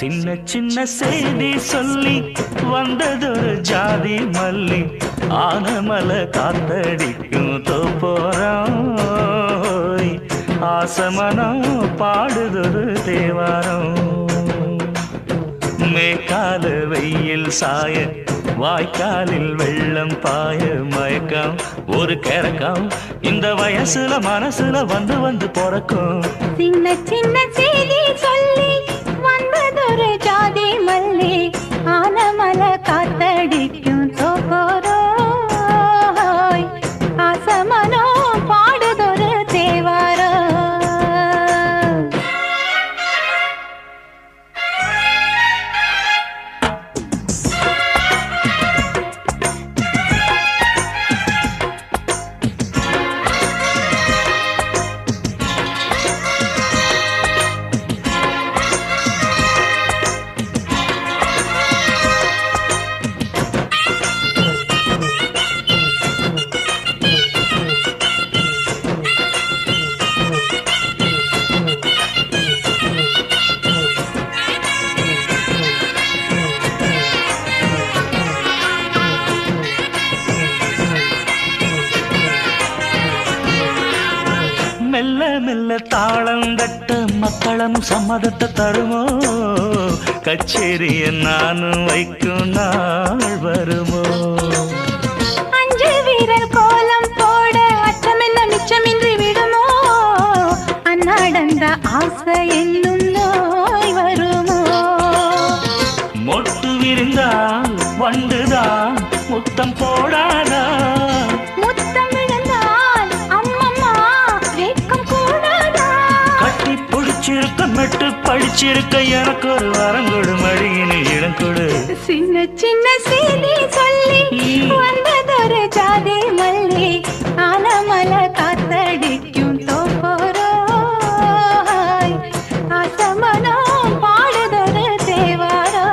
சின்ன சின்ன செய்தி சொல்லி வந்ததொரு ஜாதி மல்லி ஆனமல காத்தடிக்கும் தோப்போரம் ஆசமனம் பாடுதொரு தேவாரம் மேற்கால வெயில் சாய வாய்க்காலில் வெள்ளம் பாய மயக்கம் ஒரு கிறக்கம் இந்த வயசுல மனசுல வந்து வந்து பிறக்கும் சின்ன சின்ன செய்தி சொல்லி வந்ததொரு ஜாதி மல்லி ஆனமல காத்தடிக்கும் தோப்போரோ ஆசமனோ பாடுதொரு தேவாரோ மெல்ல மெல்ல தாளம் தட்ட மக்களும் சம்மதத்தை தருமோ கச்சேரிய நானும் வைக்கும் நாள் வருமோ அஞ்சு வீரர் கோலம் போட அச்சமென்ன மிச்சமின்றி விடுமோ அந்நாடந்த ஆசை என்னும் நோய் வருமோ மொட்டு விரிந்தால் வண்டுதான் முத்தம் போடாதா முத்தம் விழுந்தால் அம்மம்மா வெட்கம் கூடாதா கட்டி பிடிச்சிருக்க மெட்டு படிச்சிருக்க எனக்கு ஒரு வரம் கொடு மடியினில் இடம் கொடு சின்ன சின்ன செய்தி சொல்லி வந்ததொரு ஜாதி மல்லி